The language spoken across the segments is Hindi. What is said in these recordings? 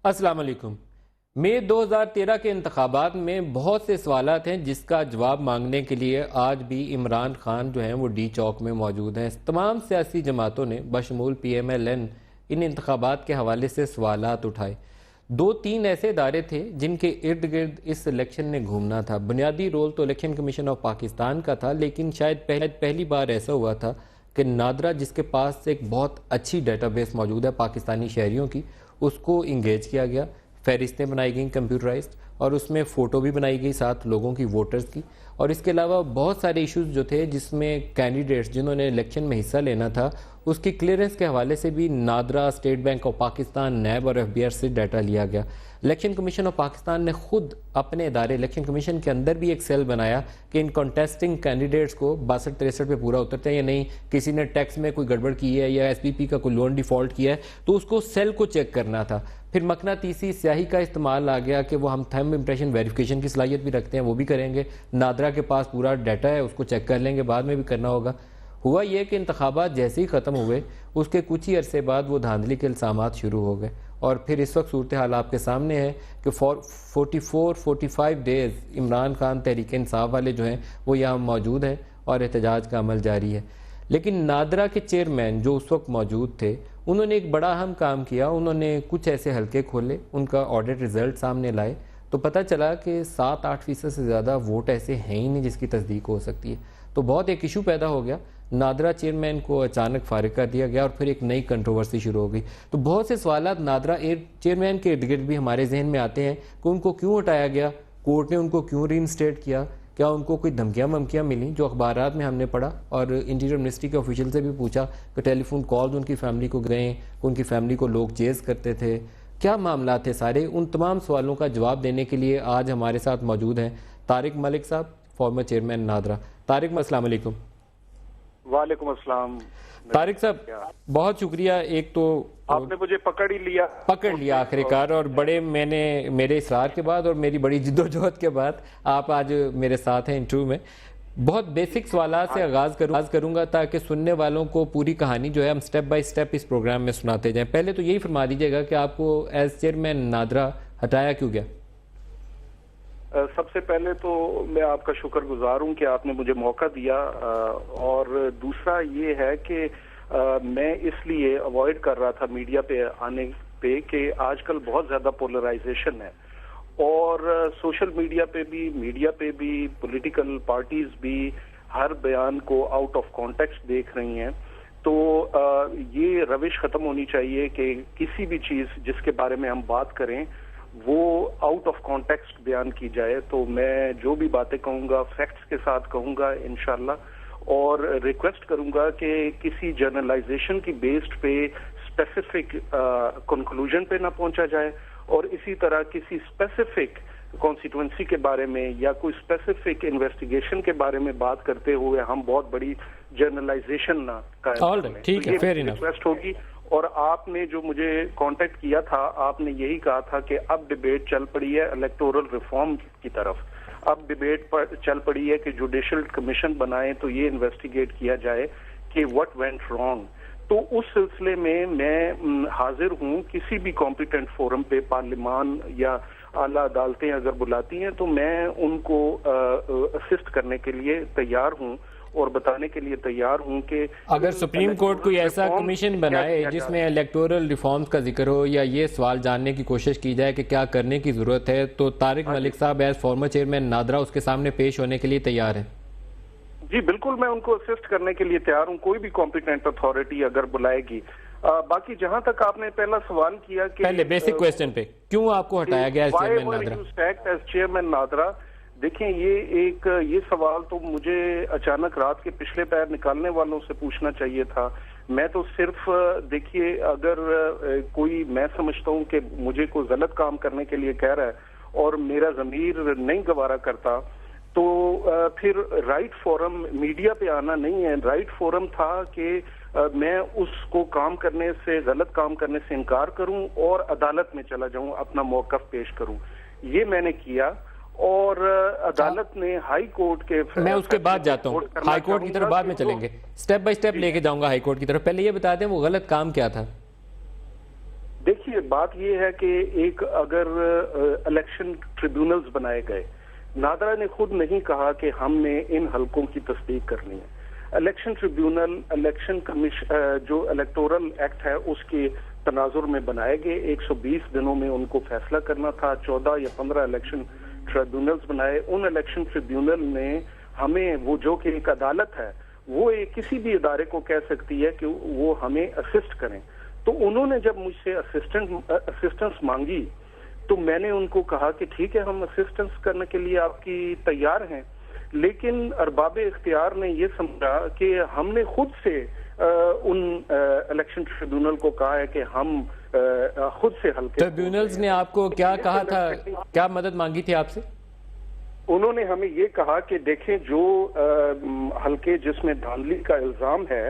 अस्सलाम वालेकुम। मई 2013 के इंतखाबात में बहुत से सवालात हैं जिसका जवाब मांगने के लिए आज भी इमरान खान जो हैं वो डी चौक में मौजूद हैं। तमाम सियासी जमातों ने बशमूल PMLN इन इंतखाबात के हवाले से सवालात उठाए। 2-3 ऐसे इदारे थे जिनके इर्द गिर्द इस इलेक्शन ने घूमना था। बुनियादी रोल तो इलेक्शन कमीशन ऑफ पाकिस्तान का था, लेकिन शायद पहली बार ऐसा हुआ था कि नादरा, जिसके पास एक बहुत अच्छी डेटाबेस मौजूद है पाकिस्तानी शहरियों की, उसको इंगेज किया गया। फहरिस्तें बनाई गई कंप्यूटराइज्ड, और उसमें फ़ोटो भी बनाई गई साथ लोगों की, वोटर्स की। और इसके अलावा बहुत सारे इश्यूज जो थे जिसमें कैंडिडेट्स जिन्होंने इलेक्शन में हिस्सा लेना था उसकी क्लियरेंस के हवाले से भी NADRA, State Bank of Pakistan, NAB और FBR से डाटा लिया गया। इलेक्शन कमीशन ऑफ पाकिस्तान ने खुद अपने इदारे इलेक्शन कमीशन के अंदर भी एक सेल बनाया कि इन कॉन्टेस्टिंग कैंडिडेट्स को 62-63 पे पूरा उतरते हैं या नहीं, किसी ने टैक्स में कोई गड़बड़ की है या SPP का कोई लोन डिफॉल्ट किया है, तो उसको सेल को चेक करना था। फिर मकनातीसी स्याही का इस्तेमाल आ गया कि वो हम थंब इम्प्रेशन वेरिफिकेशन की सलाहियत भी रखते हैं, वो भी करेंगे। नादरा के पास पूरा डाटा है, उसको चेक कर लेंगे, बाद में भी करना होगा। हुआ ये कि इंतखाबात जैसे ही ख़त्म हुए उसके कुछ ही अरसे बाद वो धांधली के इल्ज़ामात शुरू हो गए, और फिर इस वक्त सूरत हाल आपके सामने है कि 44-45 डेज़ इमरान खान तहरीक इंसाफ वाले जो हैं वो यहाँ मौजूद हैं और एहतजाज का अमल जारी है। लेकिन नादरा के चेयरमैन जो उस वक्त मौजूद थे, उन्होंने एक बड़ा अहम काम किया। उन्होंने कुछ ऐसे हलके खोले, उनका ऑडिट रिजल्ट सामने लाए, तो पता चला कि 7-8% से ज़्यादा वोट ऐसे हैं ही नहीं जिसकी तस्दीक हो सकती है। तो बहुत एक इशू पैदा हो गया, नादरा चेयरमैन को अचानक फारिग कर दिया गया और फिर एक नई कंट्रोवर्सी शुरू हो गई। तो बहुत से सवालात नादरा चेयरमैन के इर्द गिर्द भी हमारे जहन में आते हैं कि उनको क्यों हटाया गया, कोर्ट ने उनको क्यों रीइंस्टेट किया, क्या उनको कोई धमकियाँ वमकियाँ मिली, जो अखबारात में हमने पढ़ा। और इंटीरियर मिनिस्ट्री के ऑफिशियल से भी पूछा कि टेलीफोन कॉल्स उनकी फैमिली को गए, उनकी फैमिली को लोग चेज़ करते थे, क्या मामला थे सारे। उन तमाम सवालों का जवाब देने के लिए आज हमारे साथ मौजूद हैं तारिक मलिक साहब, फॉर्मर चेयरमैन नादरा। तारिक, अस्सलाम वालेकुम। वालेकुम अस्सलाम। तारिक साहब, बहुत शुक्रिया। एक तो आपने मुझे पकड़ लिया आखिरकार, और बड़े मेरे इसरार के बाद और मेरी बड़ी जिद्दोजहद के बाद आप आज मेरे साथ हैं इंटरव्यू में। बहुत बेसिक सवालात से आगाज करूंगा ताकि सुनने वालों को पूरी कहानी जो है हम स्टेप बाय स्टेप इस प्रोग्राम में सुनाते जाएं। पहले तो यही फरमा दीजिएगा कि आपको एज चेयरमैन नादरा हटाया क्यों गया? सबसे पहले तो मैं आपका शुक्रगुजार हूं कि आपने मुझे मौका दिया, और दूसरा ये है कि मैं इसलिए अवॉइड कर रहा था मीडिया पे आने पे कि आजकल बहुत ज्यादा पोलराइजेशन है, और सोशल मीडिया पे भी पॉलिटिकल पार्टीज भी हर बयान को आउट ऑफ कॉन्टेक्स्ट देख रही हैं। तो ये रविश खत्म होनी चाहिए कि किसी भी चीज जिसके बारे में हम बात करें वो आउट ऑफ कॉन्टेक्स्ट बयान की जाए। तो मैं जो भी बातें कहूंगा फैक्ट्स के साथ कहूंगा इंशाल्लाह, और रिक्वेस्ट करूंगा कि किसी जर्नलाइजेशन की बेस्ड पे स्पेसिफिक कंक्लूजन पे ना पहुंचा जाए, और इसी तरह किसी स्पेसिफिक कॉन्स्टिट्यूएंसी के बारे में या कोई स्पेसिफिक इन्वेस्टिगेशन के बारे में बात करते हुए हम बहुत बड़ी जर्नलाइजेशन ना करें। ठीक है, फेयर इनफ। रिक्वेस्ट होगी। और आपने जो मुझे कांटेक्ट किया था, आपने यही कहा था कि अब डिबेट चल पड़ी है इलेक्टोरल रिफॉर्म की तरफ, अब डिबेट पर चल पड़ी है कि जुडिशल कमीशन बनाए तो ये इन्वेस्टिगेट किया जाए कि व्हाट वेंट रॉन्ग। तो उस सिलसिले में मैं हाजिर हूं किसी भी कॉम्पिटेंट फोरम पे, पार्लिमान या आला अदालतें अगर बुलाती हैं तो मैं उनको असिस्ट करने के लिए तैयार हूं और बताने के लिए तैयार हूं कि अगर सुप्रीम कोर्ट कोई ऐसा कमीशन बनाए जिसमें इलेक्टोरल रिफॉर्म्स का जिक्र हो या ये सवाल जानने की कोशिश की जाए कि क्या करने की जरूरत है, तो तारिक मलिक साहब एज फॉर्मर चेयरमैन नादरा उसके सामने पेश होने के लिए तैयार है? जी बिल्कुल, मैं उनको असिस्ट करने के लिए तैयार हूं, कोई भी कॉम्पिटेंट अथॉरिटी अगर बुलाएगी। बाकी जहां तक आपने पहला सवाल किया कि पहले बेसिक क्वेश्चन पे क्यों आपको हटाया गया एज चेयरमैन नादरा, देखें ये सवाल तो मुझे अचानक रात के पिछले पैर निकालने वालों से पूछना चाहिए था। मैं तो सिर्फ देखिए, अगर कोई, मैं समझता हूं कि मुझे कोई गलत काम करने के लिए कह रहा है और मेरा ज़मीर नहीं गवारा करता, तो फिर राइट फोरम मीडिया पे आना नहीं है। राइट फोरम था कि मैं उसको काम करने से, गलत काम करने से इनकार करूं और अदालत में चला जाऊं, अपना मौकफ पेश करूं। ये मैंने किया, और अदालत ने हाई कोर्ट के, मैं उसके बाद जाता हूँ हाई कोर्ट की तरफ, बाद में चलेंगे, स्टेप बाय स्टेप लेके जाऊंगा हाई कोर्ट की तरफ। पहले ये बता दें वो गलत काम क्या था? देखिए देखिए बात ये है कि एक अगर इलेक्शन ट्रिब्यूनल्स बनाए गए, नादरा ने खुद नहीं कहा कि हमने इन हलकों की तस्दीक करनी है। इलेक्शन ट्रिब्यूनल इलेक्शन कमीशन जो इलेक्टोरल एक्ट है उसके तनाजुर में बनाए गए, 120 दिनों में उनको फैसला करना था। 14 या 15 इलेक्शन ट्रिब्यूनल्स बनाए। उन इलेक्शन ट्रिब्यूनल ने हमें, वो जो कि एक अदालत है, वो एक किसी भी इदारे को कह सकती है कि वो हमें असिस्ट करें। तो उन्होंने जब मुझसे असिस्टेंस मांगी तो मैंने उनको कहा कि ठीक है, हम असिस्टेंस करने के लिए आपकी तैयार हैं, लेकिन अरबाब इख्तियार ने ये समझा कि हमने खुद से उन इलेक्शन ट्रिब्यूनल को कहा है कि हम खुद से हल्के। ट्रिब्यूनल्स ने आपको क्या कहा था, क्या मदद मांगी थी आपसे? उन्होंने हमें ये कहा कि देखें, जो हल्के जिसमें धांधली का इल्जाम है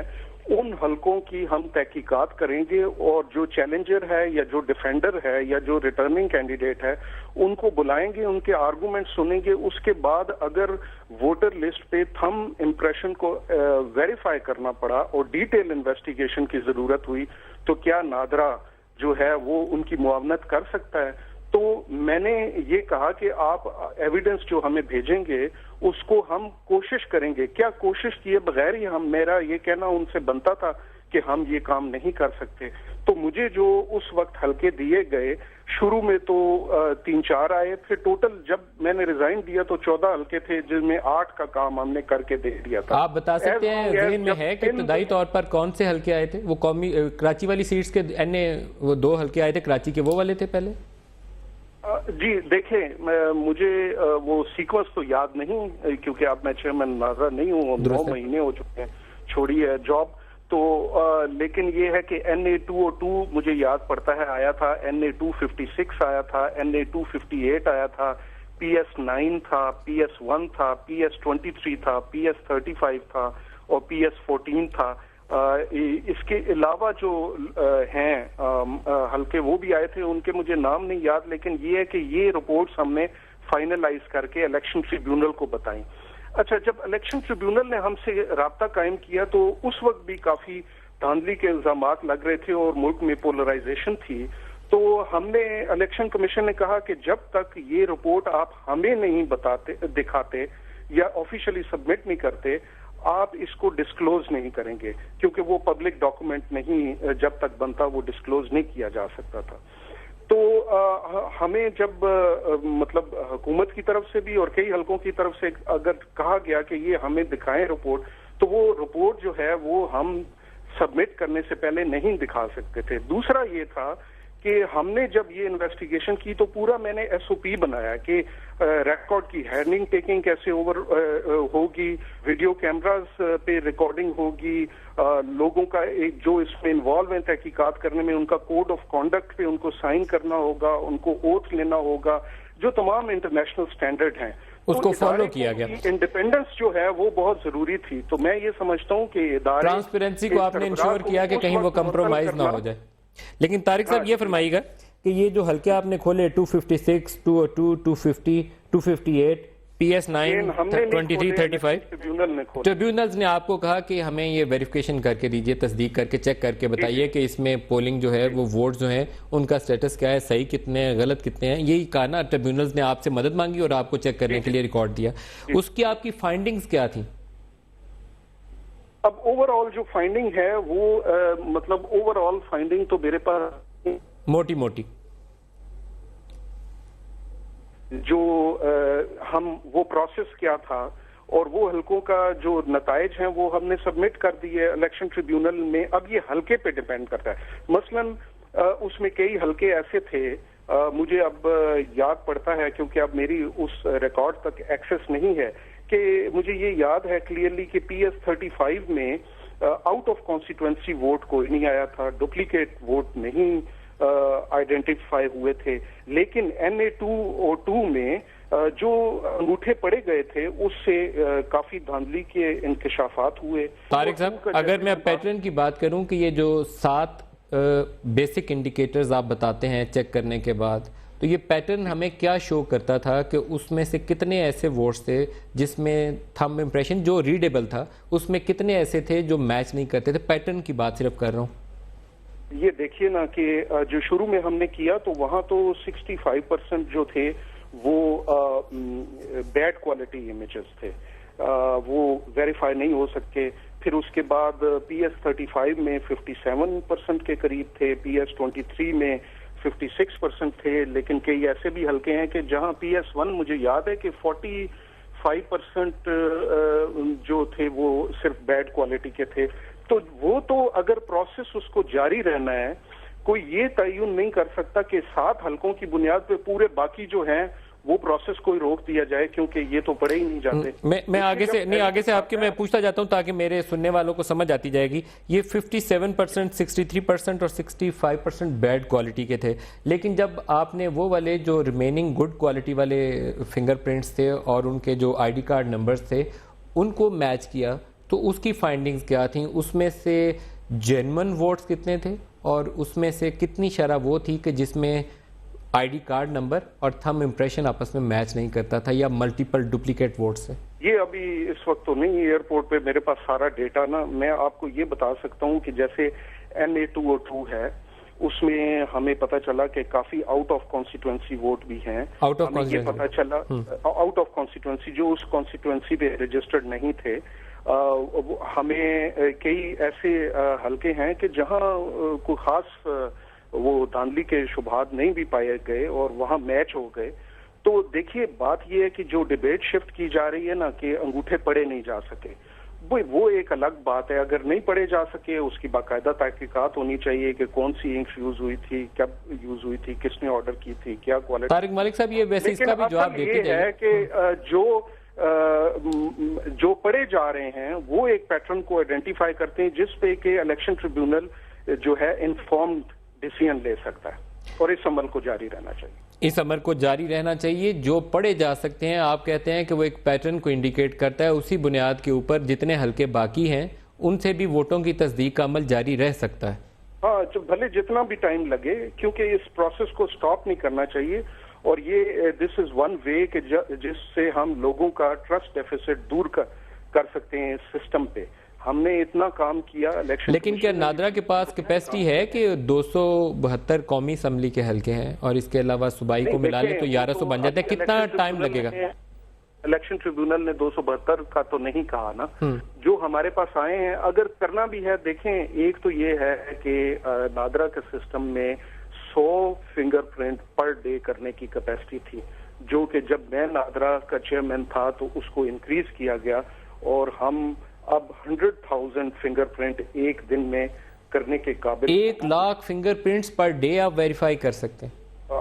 उन हलकों की हम तहकीकात करेंगे और जो चैलेंजर है या जो डिफेंडर है या जो रिटर्निंग कैंडिडेट है उनको बुलाएंगे, उनके आर्गूमेंट सुनेंगे। उसके बाद अगर वोटर लिस्ट पे थंब इम्प्रेशन को वेरीफाई करना पड़ा और डिटेल इन्वेस्टिगेशन की जरूरत हुई तो क्या नादरा जो है वो उनकी मुआवनत कर सकता है। तो मैंने ये कहा कि आप एविडेंस जो हमें भेजेंगे उसको हम कोशिश करेंगे। क्या कोशिश किए बगैर ही हम, मेरा ये कहना उनसे बनता था कि हम ये काम नहीं कर सकते। तो मुझे जो उस वक्त हल्के दिए गए, शुरू में तो 3-4 आए, फिर टोटल जब मैंने रिजाइन दिया तो 14 हल्के थे, जिसमें 8 का काम हमने करके दे दिया था। आप बता सकते हैं ज़हन में है कि इब्तदाई तौर पर कौन से हल्के आए थे? वो कौमी कराची वाली सीट्स के वो 2 हल्के आए थे कराची के, वो वाले थे पहले? जी देखें, मुझे वो सीक्वेंस तो याद नहीं, क्योंकि अब मैं चेयरमैन नादरा नहीं हूँ, 9 महीने हो चुके हैं छोड़ी है जॉब। तो लेकिन ये है कि NA 202 मुझे याद पड़ता है आया था, NA 256 आया था, NA 258 आया था, PS 9 था, PS 1 था, PS 23 था, PS 35 था और PS 14 था। इसके अलावा जो हैं हल्के वो भी आए थे, उनके मुझे नाम नहीं याद, लेकिन ये है कि ये रिपोर्ट्स हमने फाइनलाइज करके इलेक्शन ट्रिब्यूनल को बताई। अच्छा, जब इलेक्शन ट्रिब्यूनल ने हमसे राब्ता कायम किया तो उस वक्त भी काफी धांधली के इल्जामात लग रहे थे और मुल्क में पोलराइजेशन थी। तो हमने, इलेक्शन कमीशन ने कहा कि जब तक ये रिपोर्ट आप हमें नहीं बताते, दिखाते या ऑफिशियली सबमिट नहीं करते, आप इसको डिस्क्लोज नहीं करेंगे, क्योंकि वो पब्लिक डॉक्यूमेंट नहीं, जब तक बनता वो डिस्क्लोज नहीं किया जा सकता था। तो हमें जब मतलब हुकूमत की तरफ से भी और कई हलकों की तरफ से अगर कहा गया कि ये हमें दिखाएं रिपोर्ट, तो वो रिपोर्ट जो है वो हम सबमिट करने से पहले नहीं दिखा सकते थे। दूसरा ये था कि हमने जब ये इन्वेस्टिगेशन की तो पूरा मैंने SOP बनाया कि रिकॉर्ड की हैंडिंग टेकिंग कैसे होगी, वीडियो कैमरास पे रिकॉर्डिंग होगी, लोगों का एक जो इसमें इन्वॉल्व है तहकीकात करने में उनका कोड ऑफ कॉन्डक्ट पे उनको साइन करना होगा, उनको ओथ लेना होगा, जो तमाम इंटरनेशनल स्टैंडर्ड हैं उसको फॉलो किया गया। इंडिपेंडेंस जो है वो बहुत जरूरी थी। तो मैं ये समझता हूँ कि ट्रांसपेरेंसी को आपने इंश्योर किया कि कहीं वो कंप्रोमाइज ना हो जाए। लेकिन तारिक साहब ये फरमाइएगा कि ये जो हल्के आपने खोले 256, 202, 250, 258, PS 9, 23, 35, ट्रिब्यूनल्स ने आपको कहा कि हमें ये वेरिफिकेशन करके दीजिए, तस्दीक करके चेक करके बताइए कि इसमें पोलिंग जो है वो वोट जो है उनका स्टेटस क्या है, सही कितने हैं, गलत कितने हैं। यही कहा ना, ट्रिब्यूनल्स ने आपसे मदद मांगी और आपको चेक करने के लिए रिकॉर्ड दिया। उसकी आपकी फाइंडिंग्स क्या थी? अब ओवरऑल जो फाइंडिंग है वो मतलब ओवरऑल फाइंडिंग तो मेरे पास मोटी मोटी जो हम वो प्रोसेस क्या था और वो हलकों का जो नताइज हैं वो हमने सबमिट कर दिए इलेक्शन ट्रिब्यूनल में। अब ये हलके पे डिपेंड करता है। मसलन उसमें कई हलके ऐसे थे, मुझे अब याद पड़ता है क्योंकि अब मेरी उस रिकॉर्ड तक एक्सेस नहीं है, कि मुझे ये याद है क्लियरली कि PS 35 में आउट ऑफ कॉन्स्टिट्यूएंसी वोट कोई नहीं आया था, डुप्लीकेट वोट नहीं आइडेंटिफाई हुए थे। लेकिन NA 202 में जो अंगूठे पड़े गए थे उससे काफी धांधली के इंकशाफात हुए। तारिक साहब, अगर मैं पैटर्न की बात करूं कि ये जो 7 बेसिक इंडिकेटर्स आप बताते हैं चेक करने के बाद, तो ये पैटर्न हमें क्या शो करता था कि उसमें से कितने ऐसे वोट्स थे जिसमें थंब इम्प्रेशन जो रीडेबल था, उसमें कितने ऐसे थे जो मैच नहीं करते थे? पैटर्न की बात सिर्फ कर रहा हूँ। ये देखिए ना कि जो शुरू में हमने किया तो वहां तो 65% जो थे वो बैड क्वालिटी इमेजेस थे, वो वेरीफाई नहीं हो सके। फिर उसके बाद PS35 में 57% के करीब थे, PS23 में 56% थे, लेकिन कई ऐसे भी हल्के हैं कि जहां PS1 मुझे याद है कि 45% जो थे वो सिर्फ बैड क्वालिटी के थे। तो वो तो अगर प्रोसेस उसको जारी रहना है, कोई ये तयन नहीं कर सकता कि 7 हलकों की बुनियाद पे पूरे बाकी जो हैं वो प्रोसेस कोई रोक दिया जाए, क्योंकि ये तो पढ़े ही नहीं जाते। मैं आगे से आपके मैं पूछता जाता हूं ताकि मेरे सुनने वालों को समझ आती जाएगी। ये 57%, 63% और 65% बैड क्वालिटी के थे, लेकिन जब आपने वो वाले जो रिमेनिंग गुड क्वालिटी वाले फिंगरप्रिंट्स थे और उनके जो आईडी कार्ड नंबर्स थे उनको मैच किया तो उसकी फाइंडिंग्स क्या थी? उसमें से जेन्युइन वोट्स कितने थे और उसमें से कितनी शरह वो थी कि जिसमें आईडी कार्ड नंबर और थंब इंप्रेशन आपस में मैच नहीं करता था, या मल्टीपल डुप्लीकेट वोट्स है? ये अभी इस वक्त तो नहीं, एयरपोर्ट पे मेरे पास सारा डेटा ना। मैं आपको ये बता सकता हूँ कि जैसे NA202 है, उसमें हमें पता चला कि काफी आउट ऑफ कॉन्स्टिट्यूएंसी वोट भी हैं। आउट ऑफ ये पता चला आउट ऑफ कॉन्स्टिट्यूएंसी जो उस कॉन्स्टिट्यूएंसी पे रजिस्टर्ड नहीं थे। हमें कई ऐसे हलके हैं कि जहां कोई खास वो धांधली के शुभात नहीं भी पाए गए और वहां मैच हो गए। तो देखिए बात ये है कि जो डिबेट शिफ्ट की जा रही है ना कि अंगूठे पढ़े नहीं जा सके, वो एक अलग बात है। अगर नहीं पढ़े जा सके उसकी बाकायदा तहकीकात होनी चाहिए कि कौन सी इंक यूज हुई थी, कब यूज हुई थी, किसने ऑर्डर की थी, क्या क्वालिटी। तारिक मलिक साहब, ये वैसे इसका भी जवाब देते जाइए। है कि जो पढ़े जा रहे हैं वो एक पैटर्न को आइडेंटिफाई करते हैं जिस पे कि इलेक्शन ट्रिब्यूनल जो है इन्फॉर्म्ड डिसीजन ले सकता है, और इस अमल को जारी रहना चाहिए। इस अमल को जारी रहना चाहिए। जो पढ़े जा सकते हैं, आप कहते हैं कि वो एक पैटर्न को इंडिकेट करता है, उसी बुनियाद के ऊपर जितने हल्के बाकी हैं उनसे भी वोटों की तस्दीक का अमल जारी रह सकता है। हाँ, भले जितना भी टाइम लगे, क्योंकि इस प्रोसेस को स्टॉप नहीं करना चाहिए। और ये दिस इज वन वे कि जिससे हम लोगों का ट्रस्ट डेफिसिट दूर कर सकते हैं इस सिस्टम पे। हमने इतना काम किया इलेक्शन, लेकिन क्या नादरा के पास कैपेसिटी है कि 272 कौमी असम्बली के हल्के हैं और इसके अलावा सूबाई को मिला ले तो 1100 बन जाते हैं? कितना टाइम लगेगा? इलेक्शन ट्रिब्यूनल ने 272 का तो नहीं कहा ना, जो हमारे पास आए हैं। अगर करना भी है, देखें, एक तो ये है कि नादरा के सिस्टम में 100 फिंगरप्रिंट पर डे करने की कैपेसिटी थी, जो कि जब मैं नादरा का चेयरमैन था तो उसको इंक्रीज किया गया और हम अब 100,000 फिंगरप्रिंट एक दिन में करने के काबिल। 1 लाख फिंगरप्रिंट्स पर डे आप वेरीफाई कर सकते हैं?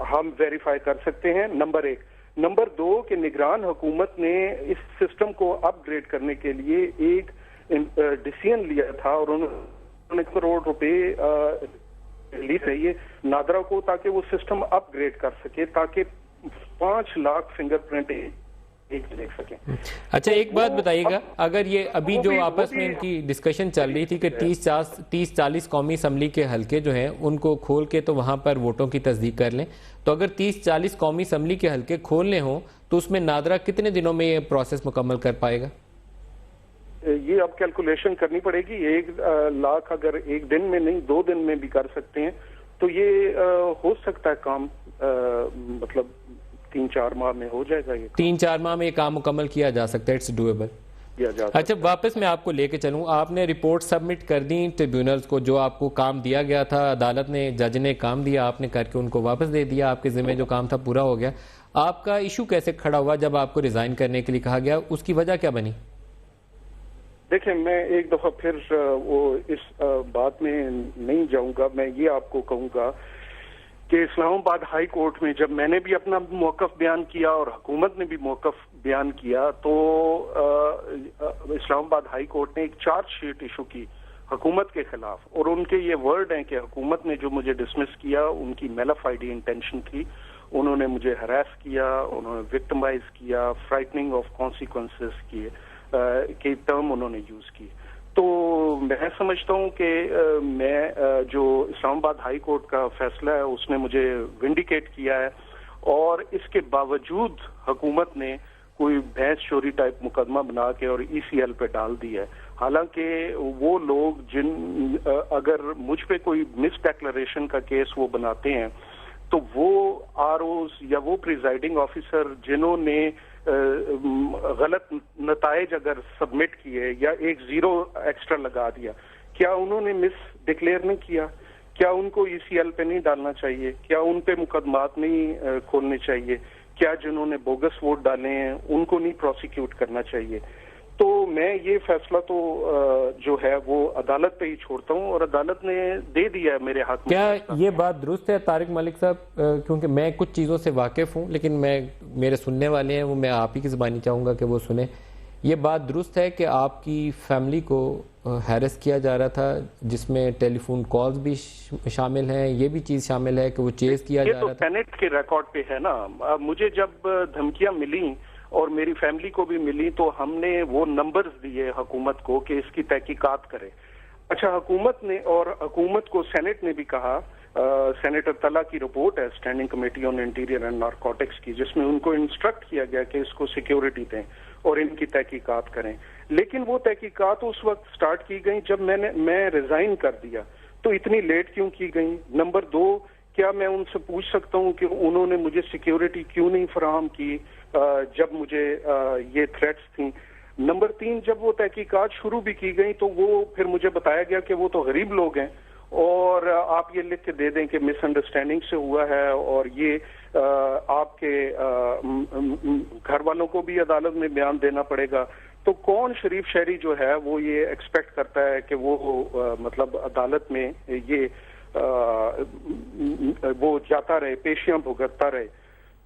हम वेरीफाई कर सकते हैं, नंबर 1। नंबर 2 कि निगरान हुकूमत ने इस सिस्टम को अपग्रेड करने के लिए एक डिसीजन लिया था और उन्होंने करोड़ रुपए ली चाहिए नादरा को, ताकि वो सिस्टम अपग्रेड कर सके, ताकि 5 लाख फिंगरप्रिंट एक देख सके। अच्छा, एक बात बताइएगा, अगर ये अभी जो आपस में इनकी डिस्कशन चल रही थी कि 30-40 कौमी असम्बली के हल्के जो हैं उनको खोल के तो वहां पर वोटों की तस्दीक कर लें, तो अगर 30-40 कौमी असम्बली के हल्के खोलने हों तो उसमें नादरा कितने दिनों में ये प्रोसेस मुकम्मल कर पाएगा? ये अब कैलकुलेशन करनी पड़ेगी। 1 लाख अगर एक दिन में नहीं 2 दिन में भी कर सकते हैं तो ये हो सकता है काम, मतलब 3-4 माह में हो जाएगा। ये 3-4 माह में ये काम मुकम्मल किया जा सकता है, इट्स डूएबल। अच्छा, वापस मैं आपको लेके चलूं, आपने रिपोर्ट सबमिट कर दी ट्रिब्यूनल्स को, जो आपको काम दिया गया था, अदालत ने, जज ने काम दिया, आपने करके उनको वापस दे दिया, आपके जिम्मे जो काम था पूरा हो गया। आपका इशू कैसे खड़ा हुआ जब आपको रिजाइन करने के लिए कहा गया? उसकी वजह क्या बनी? देखिए, मैं एक दफा फिर वो इस बात में नहीं जाऊंगा। मैं ये आपको कहूंगा कि इस्लामाबाद हाई कोर्ट में जब मैंने भी अपना मौकफ बयान किया और हुकूमत ने भी मौकफ बयान किया, तो इस्लामाबाद हाई कोर्ट ने एक चार्जशीट इशू की हुकूमत के खिलाफ, और उनके ये वर्ड हैं कि हुकूमत ने जो मुझे डिसमिस किया उनकी मैलाफाइडी इंटेंशन थी, उन्होंने मुझे हरास किया, उन्होंने विक्टिमाइज किया, फ्राइटनिंग ऑफ कॉन्सिक्वेंसेस किए के टर्म उन्होंने यूज की। तो मैं समझता हूं कि मैं जो इस्लामाबाद हाई कोर्ट का फैसला है उसने मुझे विंडिकेट किया है, और इसके बावजूद हुकूमत ने कोई भैंस चोरी टाइप मुकदमा बना के और ईसीएल पे डाल दिया है। हालांकि वो लोग अगर मुझ पे कोई मिस डिक्लेरेशन का केस वो बनाते हैं तो वो आरओज या वो प्रिजाइडिंग ऑफिसर जिन्होंने गलत नताइज अगर सबमिट किए या एक जीरो एक्स्ट्रा लगा दिया, क्या उन्होंने मिस डिक्लेयर नहीं किया? क्या उनको ईसीएल पे नहीं डालना चाहिए? क्या उन पे मुकदमात नहीं खोलने चाहिए? क्या जिन्होंने बोगस वोट डाले हैं उनको नहीं प्रोसिक्यूट करना चाहिए? तो मैं ये फैसला तो जो है वो अदालत पे ही छोड़ता हूँ और अदालत ने दे दिया है मेरे हक में। क्या ये बात दुरुस्त है तारिक मलिक साहब? क्योंकि मैं कुछ चीज़ों से वाकिफ़ हूँ, लेकिन मेरे सुनने वाले हैं वो मैं आप ही की ज़बानी चाहूँगा कि वो सुने। ये बात दुरुस्त है कि आपकी फैमिली को हैरेस किया जा रहा था, जिसमें टेलीफोन कॉल्स भी शामिल हैं, ये भी चीज़ शामिल है कि वो चेज़ किया जा रहा था? ये तो सेनेट के रिकॉर्ड पे है ना। मुझे जब धमकियां मिली और मेरी फैमिली को भी मिली तो हमने वो नंबर्स दिए हुकूमत को कि इसकी तहकीकात करे। अच्छा, हुकूमत को सेनेट ने भी कहा, सेनेटर तला की रिपोर्ट है standing committee on interior and narcotics की, जिसमें उनको इंस्ट्रक्ट किया गया कि इसको सिक्योरिटी दें और इनकी तहकीकात करें। लेकिन वो तहकीकात उस वक्त स्टार्ट की गई जब मैं रिजाइन कर दिया। तो इतनी लेट क्यों की गई? नंबर 2, क्या मैं उनसे पूछ सकता हूं कि उन्होंने मुझे सिक्योरिटी क्यों नहीं फराहम की जब मुझे ये थ्रेट्स थी? नंबर 3, जब वो तहकीकात शुरू भी की गई तो वो फिर मुझे बताया गया कि वो तो गरीब लोग हैं और आप ये लिख के दे दें कि मिसअंडरस्टैंडिंग से हुआ है और ये आपके घर वालों को भी अदालत में बयान देना पड़ेगा। तो कौन शरीफ शहरी जो है वो ये एक्सपेक्ट करता है कि वो मतलब अदालत में ये वो जाता रहे, पेशियां भुगतता रहे?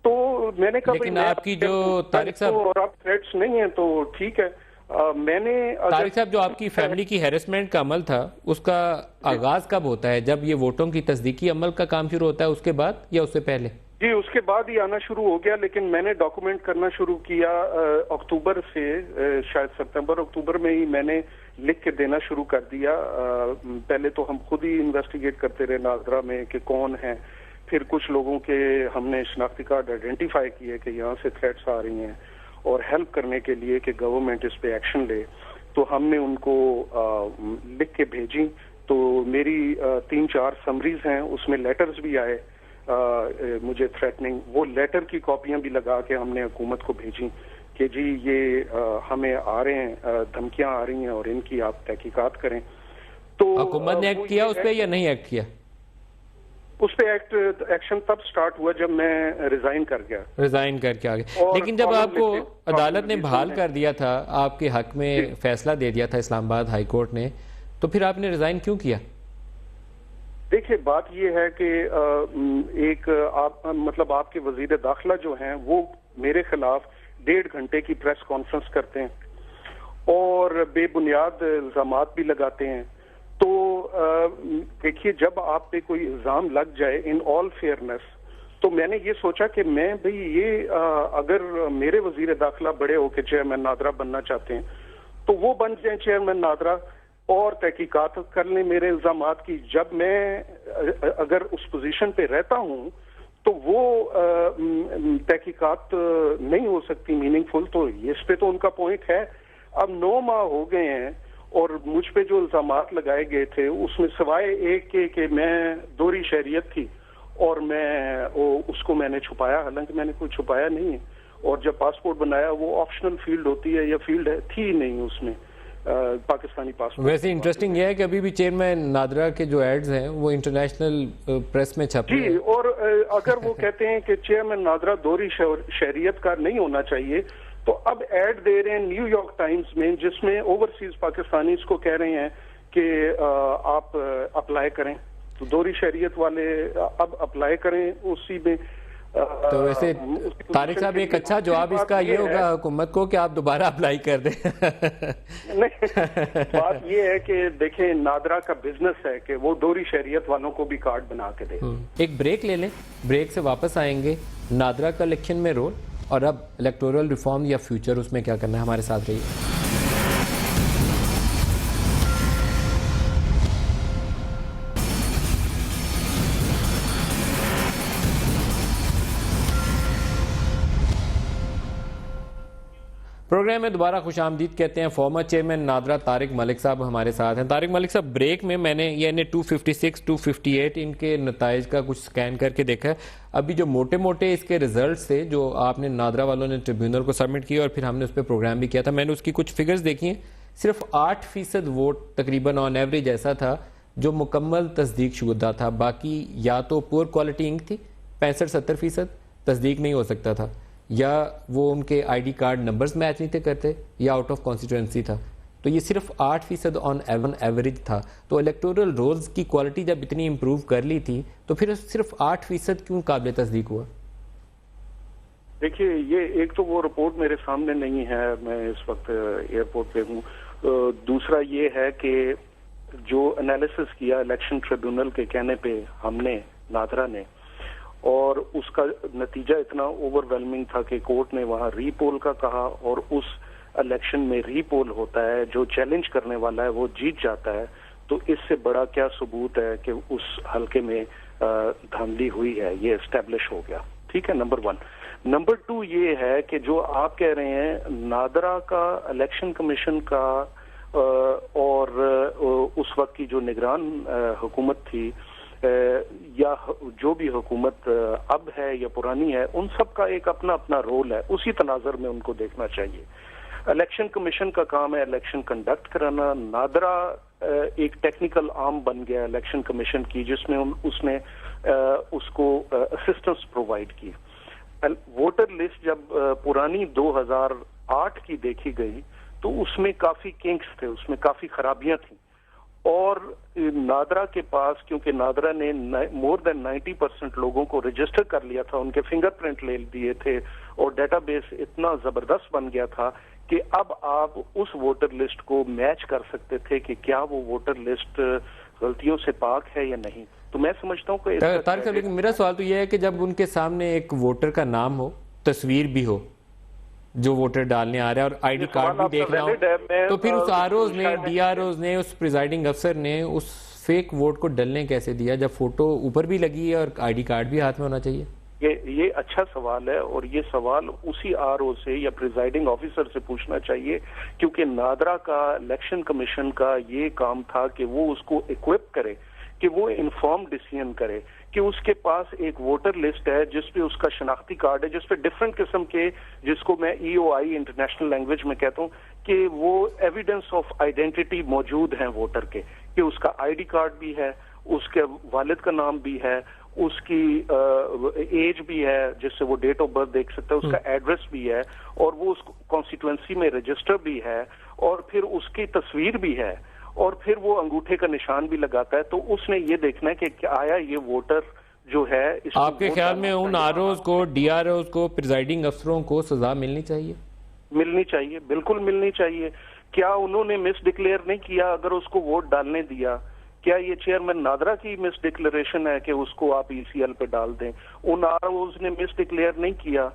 तो मैंने कहा लेकिन आपकी जो तारिक साहब, और आप थ्रेट्स नहीं है तो ठीक है। मैंने तारिक साहब, जो आपकी फैमिली की हैरेसमेंट का अमल था उसका आगाज कब होता है? जब ये वोटों की तस्दीकी अमल का काम शुरू होता है उसके बाद या उससे पहले? जी, उसके बाद ही आना शुरू हो गया, लेकिन मैंने डॉक्यूमेंट करना शुरू किया अक्टूबर से, शायद सितंबर अक्टूबर में ही मैंने लिख के देना शुरू कर दिया। पहले तो हम खुद ही इन्वेस्टिगेट करते रहे नादरा में कि कौन है, फिर कुछ लोगों के हमने शनाख्ती कार्ड आइडेंटिफाई किए कि यहाँ से थ्रेट्स आ रही हैं और हेल्प करने के लिए कि गवर्नमेंट इस पे एक्शन ले, तो हमने उनको लिख के भेजी। तो मेरी 3-4 समरीज हैं, उसमें लेटर्स भी आए मुझे थ्रेटनिंग। वो लेटर की कॉपियां भी लगा के हमने हुकूमत को भेजी कि जी ये हमें आ रहे हैं, धमकियां आ रही हैं और इनकी आप तहकीकात करें। तो हुकूमत ने एक्ट किया उस पर या नहीं एक्ट किया? उस पे एक्शन तब स्टार्ट हुआ जब मैं रिजाइन कर गया, रिजाइन करके आ गए। लेकिन जब आपको अदालत ने बहाल कर दिया था, आपके हक में फैसला दे दिया था इस्लामाबाद हाई कोर्ट ने, तो फिर आपने रिजाइन क्यों किया? देखिए, बात ये है कि एक मतलब आपके वजीर दाखिला जो हैं वो मेरे खिलाफ 1.5 घंटे की प्रेस कॉन्फ्रेंस करते हैं और बेबुनियाद इल्जामात भी लगाते हैं। तो देखिए, जब आप पे कोई इल्जाम लग जाए इन ऑल फेयरनेस, तो मैंने ये सोचा कि मैं भाई ये अगर मेरे वजीर दाखिला बड़े होकर चेयरमैन नादरा बनना चाहते हैं तो वो बन जाए चेयरमैन नादरा और तहकीकात कर लें मेरे इल्जामात की। जब मैं अगर उस पोजीशन पे रहता हूं तो वो तहकीकात नहीं हो सकती मीनिंगफुल। तो इस पे तो उनका पॉइंट है। अब 9 माह हो गए हैं और मुझ पे जो इल्जामात लगाए गए थे उसमें सिवाय एक के मैं दोहरी शहरियत थी और उसको मैंने छुपाया, हालांकि मैंने कोई छुपाया नहीं है। और जब पासपोर्ट बनाया वो ऑप्शनल फील्ड होती है या फील्ड थी नहीं उसमें पाकिस्तानी पासपोर्ट। वैसे इंटरेस्टिंग ये है कि अभी भी चेयरमैन नादरा के जो एड्स हैं वो इंटरनेशनल प्रेस में छप रहे हैं। जी, और अगर वो कहते हैं कि चेयरमैन नादरा दोहरी शहरियत का नहीं होना चाहिए, तो अब ऐड दे रहे हैं न्यूयॉर्क टाइम्स में जिसमें ओवरसीज पाकिस्तानी को कह रहे हैं कि आप अप्लाई करें। तो दोहरी शहरियत वाले अब अप्लाई करें उसी में। तो वैसे तारिक साहब, एक अच्छा जवाब इसका ये होगा हुकूमत को कि आप दोबारा अप्लाई कर दें। नहीं, बात ये है कि देखें, नादरा का बिजनेस है कि वो दोहरी शहरियत वालों को भी कार्ड बना के दे। एक ब्रेक ले लें, ब्रेक से वापस आएंगे। नादरा का इलेक्शन में रोल और अब इलेक्टोरल रिफॉर्म या फ्यूचर, उसमें क्या करना है, हमारे साथ रहिए। प्रोग्राम में दोबारा खुशामदीद कहते हैं। फॉर्मर चेयरमैन नादरा तारिक मलिक साहब हमारे साथ हैं। तारिक मलिक साहब, ब्रेक में मैंने यानी 256, 258 इनके नताइज का कुछ स्कैन करके देखा है। अभी जो मोटे मोटे इसके रिजल्ट्स थे जो आपने नादरा वालों ने ट्रिब्यूनल को सबमिट किए और फिर हमने उस पर प्रोग्राम भी किया था, मैंने उसकी कुछ फिगर्स देखी हैं। सिर्फ 8% वोट तकरीबन ऑन एवरेज ऐसा था जो मुकम्मल तस्दीक शुदा था। बाकी या तो पुअर क्वालिटी इंक थी, 65-70% तस्दीक नहीं हो सकता था, या वो उनके आईडी कार्ड नंबर्स मैच नहीं थे करते, या आउट ऑफ कॉन्स्टिट्यूएंसी था। तो ये सिर्फ 8% ऑन एवरेज था। तो इलेक्टोरल रोल्स की क्वालिटी जब इतनी इंप्रूव कर ली थी तो फिर सिर्फ 8% क्यों काबिल तस्दीक हुआ? देखिए, ये एक तो वो रिपोर्ट मेरे सामने नहीं है, मैं इस वक्त एयरपोर्ट पे हूँ। दूसरा ये है कि जो एनालिसिस किया इलेक्शन ट्रिब्यूनल के कहने पे हमने, नादरा ने, और उसका नतीजा इतना ओवरवेलमिंग था कि कोर्ट ने वहां रीपोल का कहा, और उस इलेक्शन में रीपोल होता है, जो चैलेंज करने वाला है वो जीत जाता है। तो इससे बड़ा क्या सबूत है कि उस हलके में धांधली हुई है, ये एस्टेब्लिश हो गया। ठीक है, नंबर 1। नंबर 2 ये है कि जो आप कह रहे हैं नादरा का इलेक्शन कमीशन का और उस वक्त की जो निगरान हुकूमत थी या जो भी हुकूमत अब है या पुरानी है, उन सब का एक अपना अपना रोल है, उसी तनाजर में उनको देखना चाहिए। इलेक्शन कमीशन का काम है इलेक्शन कंडक्ट कराना। नादरा एक टेक्निकल आर्म बन गया इलेक्शन कमीशन की, जिसमें उसने उसको असिस्टेंस प्रोवाइड की। वोटर लिस्ट जब पुरानी 2008 की देखी गई तो उसमें काफी किंक्स थे, उसमें काफी खराबियां थी, और नादरा के पास, क्योंकि नादरा ने मोर देन 90% लोगों को रजिस्टर कर लिया था, उनके फिंगरप्रिंट ले दिए थे, और डेटाबेस इतना जबरदस्त बन गया था कि अब आप उस वोटर लिस्ट को मैच कर सकते थे कि क्या वो वोटर लिस्ट गलतियों से पाक है या नहीं। तो मैं समझता हूँ कि तारिक साहब, लेकिन मेरा सवाल तो यह है कि जब उनके सामने एक वोटर का नाम हो, तस्वीर भी हो जो वोटर डालने आ रहा है, और आईडी कार्ड भी देख रहा हूं, तो फिर उस आरओज ने, डीआरओज ने, उस प्रिजाइडिंग अफसर ने उस फेक वोट को डलने कैसे दिया जब फोटो ऊपर भी लगी है और आईडी कार्ड भी हाथ में होना चाहिए? ये अच्छा सवाल है, और ये सवाल उसी आरओ से या प्रिजाइडिंग ऑफिसर से पूछना चाहिए, क्योंकि नादरा का इलेक्शन कमीशन का ये काम था कि वो उसको इक्विप करे, कि वो इन्फॉर्म डिसीजन करे, कि उसके पास एक वोटर लिस्ट है जिसपे उसका शनाख्ती कार्ड है, जिसपे डिफरेंट किस्म के, जिसको मैं EOI इंटरनेशनल लैंग्वेज में कहता हूँ, कि वो एविडेंस ऑफ आइडेंटिटी मौजूद हैं वोटर के, कि उसका आईडी कार्ड भी है, उसके वालिद का नाम भी है, उसकी एज भी है जिससे वो डेट ऑफ बर्थ देख सकता है, उसका एड्रेस भी है, और वो उस कॉन्स्टिट्यूएंसी में रजिस्टर भी है, और फिर उसकी तस्वीर भी है, और फिर वो अंगूठे का निशान भी लगाता है। तो उसने ये देखना है कि क्या आया ये वोटर जो है। आपके ख्याल में उन आरओज को, डीआरओज को, प्रिजाइडिंग अफसरों को सजा मिलनी चाहिए? मिलनी चाहिए, बिल्कुल मिलनी चाहिए। क्या उन्होंने मिस डिक्लेयर नहीं किया अगर उसको वोट डालने दिया? क्या ये चेयरमैन नादरा की मिस डिक्लेरेशन है कि उसको आप ECL पे डाल दें? उन आरओज ने मिस डिक्लेयर नहीं किया,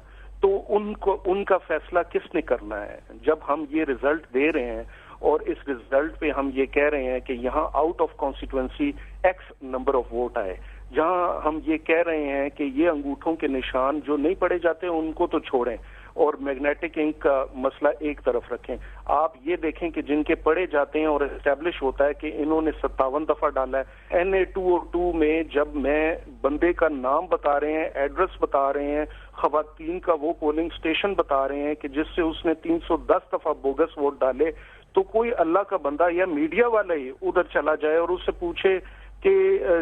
तो उनको, उनका फैसला किसने करना है? जब हम ये रिजल्ट दे रहे हैं और इस रिजल्ट पे हम ये कह रहे हैं कि यहाँ out of constituency X number of vote आए, जहाँ हम ये कह रहे हैं कि ये अंगूठों के निशान जो नहीं पड़े जाते उनको तो छोड़ें, और मैग्नेटिक इंक का मसला एक तरफ रखें। आप ये देखें कि जिनके पढ़े जाते हैं और एस्टेब्लिश होता है कि इन्होंने 57 दफा डाला है। NA 202 में जब मैं बंदे का नाम बता रहे हैं, एड्रेस बता रहे हैं, खवातीन का वो पोलिंग स्टेशन बता रहे हैं कि जिससे उसने 310 दफा बोगस वोट डाले, तो कोई अल्लाह का बंदा या मीडिया वाला ही उधर चला जाए और उससे पूछे कि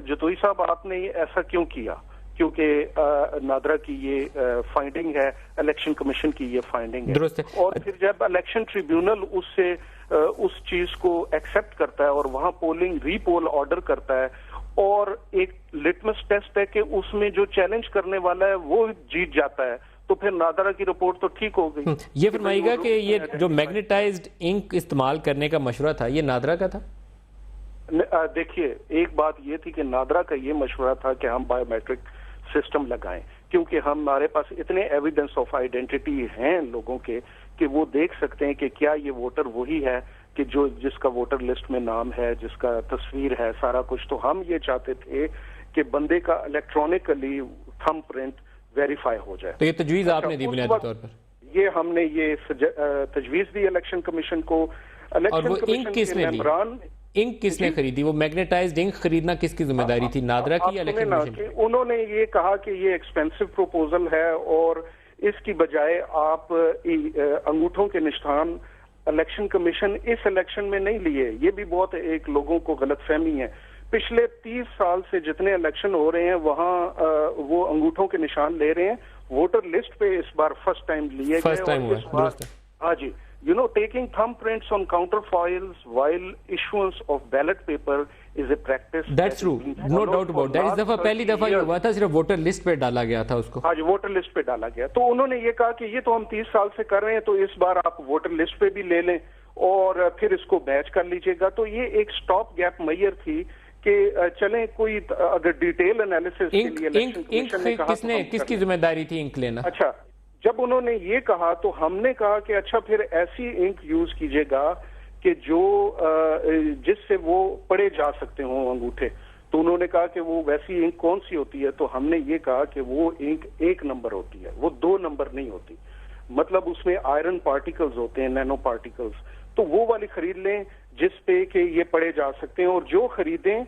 जतोई साहब आपने ऐसा क्यों किया, क्योंकि नादरा की ये फाइंडिंग है, इलेक्शन कमीशन की ये फाइंडिंग है। और फिर जब इलेक्शन ट्रिब्यूनल उससे उस चीज को एक्सेप्ट करता है और वहां पोलिंग रीपोल ऑर्डर करता है, और एक लिटमस टेस्ट है कि उसमें जो चैलेंज करने वाला है वो जीत जाता है, तो फिर नादरा की रिपोर्ट तो ठीक हो गई। ये फरमाइएगा कि ये जो मैग्नेटाइज्ड इंक इस्तेमाल करने का मशवरा था, ये नादरा का था? देखिए, एक बात ये थी कि नादरा का ये मशवरा था कि हम बायोमेट्रिक सिस्टम लगाएं, क्योंकि हमारे पास इतने एविडेंस ऑफ आइडेंटिटी हैं लोगों के कि वो देख सकते हैं कि क्या ये वोटर वही है कि जो जिसका वोटर लिस्ट में नाम है, जिसका तस्वीर है, सारा कुछ। तो हम ये चाहते थे कि बंदे का इलेक्ट्रॉनिकली थंब प्रिंट वेरीफाई हो जाए। तो ये तजवीज़ आपने दी बुनियादी तौर पर? ये हमने ये तजवीज दी इलेक्शन कमीशन को। और इलेक्शन वो इंक कमीशन के किसने ली? मेंबरान, इंक किसने खरीदी? वो मैग्नेटाइज्ड इंक खरीदना किसकी जिम्मेदारी थी, नादरा की या आप सुने इलेक्शन ना कमीशन कि की? उन्होंने ये कहा कि ये एक्सपेंसिव प्रपोजल है और इसकी बजाय आप अंगूठों के निशान इलेक्शन कमीशन इस इलेक्शन में नहीं लिए। ये भी बहुत एक लोगों को गलतफहमी है। पिछले 30 साल से जितने इलेक्शन हो रहे हैं वहां वो अंगूठों के निशान ले रहे हैं। वोटर लिस्ट पे इस बार फर्स्ट टाइम लिए गए। फर्स्ट टाइम हुआ, दुरुस्त है। हाँ जी, taking thumbprints on counterfoils while issuance of ballot paper is a practice. That's true, no doubt about that। इस दफा पहली दफा ये हुआ था, सिर्फ वोटर लिस्ट पे डाला गया था उसको। हाँ जी, वोटर लिस्ट पे डाला गया। तो उन्होंने ये कहा कि ये तो हम 30 साल से कर रहे हैं, तो इस बार आप वोटर लिस्ट पे भी ले लें और फिर इसको मैच कर लीजिएगा। तो ये एक स्टॉप गैप मैयर थी कि चलें कोई अगर डिटेल एनालिसिस के लिए इलेक्शन कमीशन ने कहा किसने किसकी जिम्मेदारी थी इंक लेना? अच्छा, जब उन्होंने ये कहा तो हमने कहा कि अच्छा फिर ऐसी इंक यूज कीजिएगा कि जो जिससे वो पढ़े जा सकते हो अंगूठे। तो उन्होंने कहा कि वो वैसी इंक कौन सी होती है? तो हमने ये कहा कि वो इंक 1 नंबर होती है, वो 2 नंबर नहीं होती। मतलब उसमें आयरन पार्टिकल्स होते हैं, नैनो पार्टिकल्स। तो वो वाली खरीद लें जिस पे कि ये पढ़े जा सकते हैं, और जो खरीदें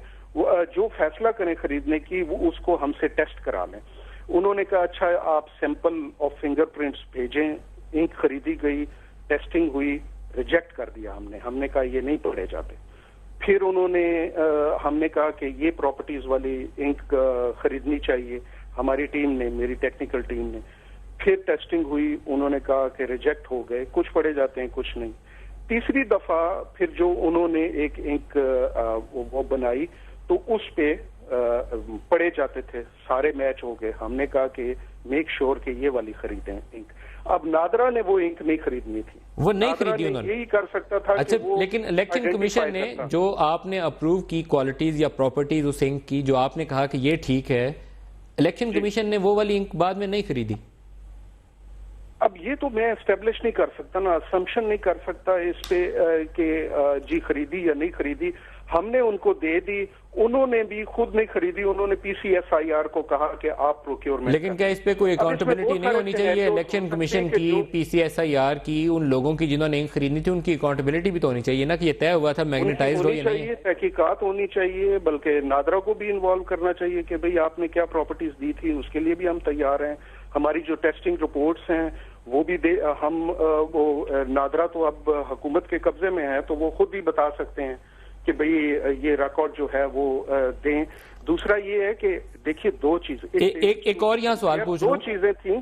जो फैसला करें खरीदने की वो उसको हमसे टेस्ट करा लें। उन्होंने कहा अच्छा आप सैंपल ऑफ फिंगरप्रिंट्स भेजें। इंक खरीदी गई, टेस्टिंग हुई, रिजेक्ट कर दिया हमने कहा ये नहीं पढ़े जाते। फिर उन्होंने हमने कहा कि ये प्रॉपर्टीज वाली इंक खरीदनी चाहिए। हमारी टीम ने, मेरी टेक्निकल टीम ने, फिर टेस्टिंग हुई, उन्होंने कहा कि रिजेक्ट हो गए, कुछ पढ़े जाते हैं कुछ नहीं। तीसरी दफा फिर जो उन्होंने एक इंक वो बनाई तो उस पे पढ़े जाते थे, सारे मैच हो गए। हमने कहा कि मेक श्योर कि ये वाली खरीदें इंक। अब नादरा ने वो इंक नहीं खरीदनी थी, वो नहीं खरीदी उन्होंने, यही कर सकता था। अच्छा, कि वो लेकिन इलेक्शन कमीशन ने जो आपने अप्रूव की क्वालिटीज या प्रॉपर्टीज उस इंक की, जो आपने कहा कि ये ठीक है, इलेक्शन कमीशन ने वो वाली इंक बाद में नहीं खरीदी। अब ये तो मैं एस्टेब्लिश नहीं कर सकता ना, असम्पशन नहीं कर सकता इस पे कि जी खरीदी या नहीं खरीदी। हमने उनको दे दी, उन्होंने भी खुद नहीं खरीदी। उन्होंने PCSIR को कहा कि आप प्रोक्योरमेंट। लेकिन क्या इस पे कोई अकाउंटेबिलिटी नहीं होनी चाहिए इलेक्शन कमीशन की, PCSIR की, उन लोगों की जिन्होंने इंक खरीदनी थी, उनकी अकाउंटेबिलिटी भी तो होनी चाहिए ना कि ये तय हुआ था मैग्नेटाइज्ड हो या नहीं? तहकीकात होनी चाहिए, बल्कि नादरा को भी इन्वॉल्व करना चाहिए कि भाई आपने क्या प्रॉपर्टीज दी थी, उसके लिए भी हम तैयार हैं। हमारी जो टेस्टिंग रिपोर्ट्स हैं वो भी वो नादरा तो अब हुकूमत के कब्जे में है, तो वो खुद भी बता सकते हैं कि भाई ये रिकॉर्ड जो है वो दें। दूसरा ये है कि देखिए दो चीजें, एक और यहाँ सवाल पूछ दो चीजें थी,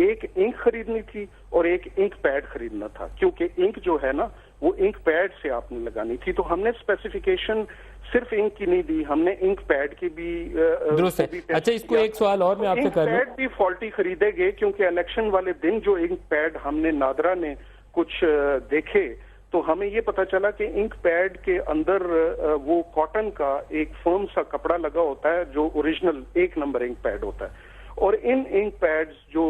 एक इंक खरीदनी थी और एक इंक पैड खरीदना था। क्योंकि इंक जो है ना वो इंक पैड से आपने लगानी थी, तो हमने स्पेसिफिकेशन सिर्फ इंक की नहीं दी, हमने इंक पैड की भी दुरुस्त है। अच्छा, इसको एक सवाल और मैं आपसे कर लूं। पैड भी फॉल्टी खरीदे गए क्योंकि इलेक्शन वाले दिन जो इंक पैड हमने नादरा ने कुछ देखे तो हमें ये पता चला कि इंक पैड के अंदर वो कॉटन का एक फर्म सा कपड़ा लगा होता है जो ओरिजिनल 1 नंबर इंक पैड होता है। और इन इंक पैड्स जो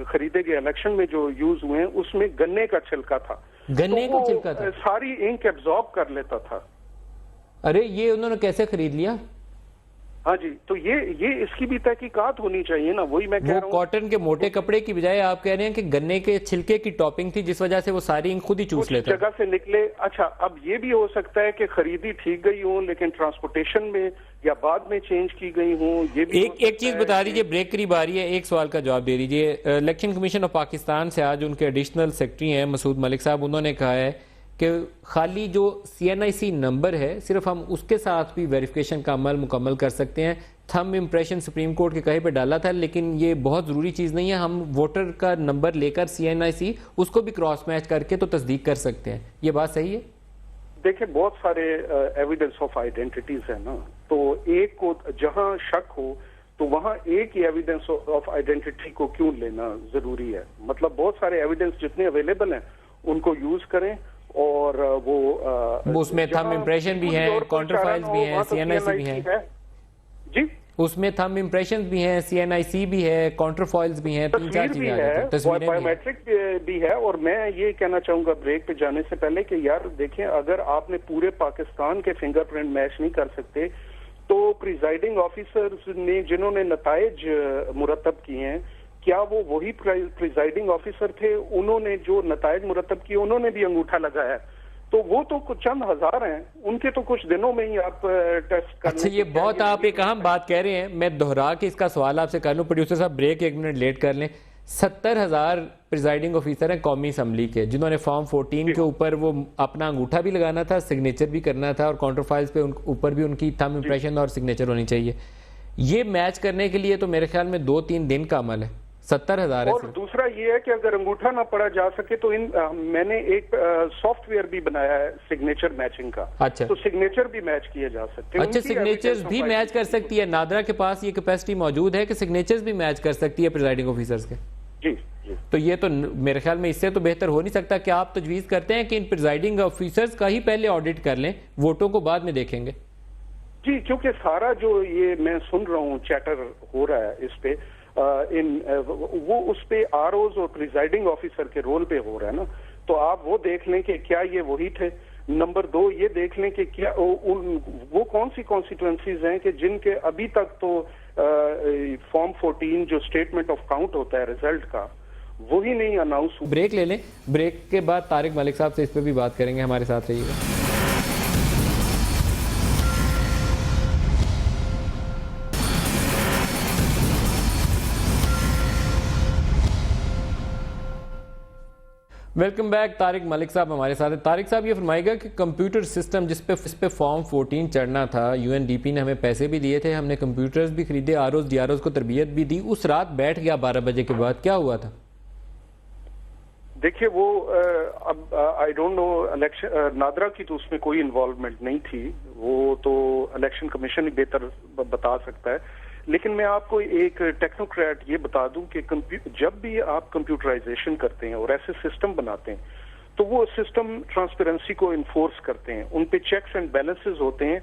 खरीदे गए इलेक्शन में जो यूज हुए हैं उसमें गन्ने का छिलका था, गन्ने का छिलका था, सारी इंक एब्जॉर्ब कर लेता था। अरे ये उन्होंने कैसे खरीद लिया? हाँ जी, तो ये इसकी भी तहकीकात होनी चाहिए ना, वही मैं कह रहा हूँ। कॉटन के मोटे कपड़े की बजाय आप कह रहे हैं कि गन्ने के छिलके की टॉपिंग थी जिस वजह से वो सारी इंक खुद ही चूस लेता जगह से निकले। अच्छा, अब ये भी हो सकता है कि खरीदी ठीक गई हो लेकिन ट्रांसपोर्टेशन में या बाद में चेंज की गई हो, ये भी एक चीज बता दीजिए, ब्रेक करीब आ रही है, एक सवाल का जवाब दे दीजिए। इलेक्शन कमीशन ऑफ पाकिस्तान से आज उनके एडिशनल सेक्रेटरी हैं मसूद मलिक साहब, उन्होंने कहा है कि खाली जो CNIC नंबर है सिर्फ हम उसके साथ भी वेरिफिकेशन का अमल मुकम्मल कर सकते हैं। थंब इम्प्रेशन सुप्रीम कोर्ट के कहे पे डाला था, लेकिन ये बहुत ज़रूरी चीज़ नहीं है। हम वोटर का नंबर लेकर CNIC उसको भी क्रॉस मैच करके तो तस्दीक कर सकते हैं। ये बात सही है? देखिए, बहुत सारे एविडेंस ऑफ आइडेंटिटीज है ना, तो एक को जहां शक हो तो वहां एक ही एविडेंस ऑफ आइडेंटिटी को क्यों लेना जरूरी है? मतलब बहुत सारे एविडेंस जितने अवेलेबल हैं उनको यूज करें और वो उसमें थंब इम्प्रेशन भी है, काउंटरफाइल्स भी हैं, CNIC भी है जी, उसमें थंब इम्प्रेशन भी हैं, CNIC भी है, काउंटरफॉइल्स भी हैं, 3-4 चीजें आ जाती हैं, तस्वीरें बायोमेट्रिक भी है। और मैं ये कहना चाहूंगा ब्रेक पे जाने से पहले कि यार देखें, अगर आपने पूरे पाकिस्तान के फिंगरप्रिंट मैच नहीं कर सकते तो प्रिजाइडिंग ऑफिसर्स ने जिन्होंने नताइज मुरतब किए हैं क्या वो वही प्रिजाइडिंग ऑफिसर थे? उन्होंने जो नतायज मुरतब किए उन्होंने भी अंगूठा लगाया, तो वो तो कुछ चंद हजार हैं, उनके तो कुछ दिनों में ही आप टेस्ट कर। अच्छा, ये बहुत आप एक अहम बात कह रहे हैं, मैं दोहरा के इसका सवाल आपसे कर लूं। प्रोड्यूसर साहब ब्रेक 1 मिनट लेट कर लें। 70,000 प्रिजाइडिंग ऑफिसर हैं कौमी असम्बली के, जिन्होंने फॉर्म 14 के ऊपर वो अपना अंगूठा भी लगाना था, सिग्नेचर भी करना था, और काउंटर फाइल्स पे ऊपर भी उनकी थंब इंप्रेशन और सिग्नेचर होनी चाहिए। ये मैच करने के लिए तो मेरे ख्याल में 2-3 दिन का अमल है। 70,000 है। और दूसरा ये है कि अगर अंगूठा ना पड़ा जा सके तो मैंने एक सॉफ्टवेयर भी बनाया है सिग्नेचर मैचिंग का। अच्छा, तो सिग्नेचर भी मैच किए जा सकते हैं। अच्छा, सिग्नेचर्स भी मैच कर सकती है। नादरा के पास ये कैपेसिटी मौजूद है कि सिग्नेचर्स भी मैच कर सकती है प्रिजाइडिंग ऑफिसर्स के। जी जी। तो ये तो मेरे ख्याल में इससे तो बेहतर हो नहीं सकता कि आप तजवीज़ करते हैं कि इन प्रिजाइडिंग ऑफिसर्स का ही पहले ऑडिट कर लें, वोटों को बाद में देखेंगे। जी, क्योंकि सारा जो ये मैं सुन रहा हूँ चैटर हो रहा है इस पे वो उस पे आरओज और प्रिजाइडिंग ऑफिसर के रोल पे हो रहा है ना, तो आप वो देख लें कि क्या ये वही थे। नंबर 2 ये देख लें कि क्या वो कौन सी कॉन्स्टिट्यूएंसीज हैं कि जिनके अभी तक तो फॉर्म 14 जो स्टेटमेंट ऑफ काउंट होता है रिजल्ट का, वही नहीं अनाउंस हुआ। ब्रेक ले लें, ब्रेक के बाद तारिक मलिक साहब से इस पर भी बात करेंगे। हमारे साथ रहिएगा। Welcome back. तारिक मलिक साहब हमारे साथ हैं। तारिक साहब, ये फरमाएगा कि कंप्यूटर सिस्टम जिस पे फॉर्म 14 चढ़ना था, यूएनडीपी ने हमें पैसे भी दिए थे, हमने कंप्यूटर्स भी खरीदे, आरओज डीआरओज को तरबियत भी दी, उस रात बैठ गया 12 बजे के बाद, क्या हुआ था? देखिए वो अब I don't know, election NADRA की तो उसमें कोई इन्वॉल्वमेंट नहीं थी, वो तो इलेक्शन कमीशन ही बेहतर बता सकता है। लेकिन मैं आपको एक टेक्नोक्रेट ये बता दूं कि जब भी आप कंप्यूटराइजेशन करते हैं और ऐसे सिस्टम बनाते हैं, तो वो सिस्टम ट्रांसपेरेंसी को इन्फोर्स करते हैं, उन पे चेक्स एंड बैलेंसेस होते हैं।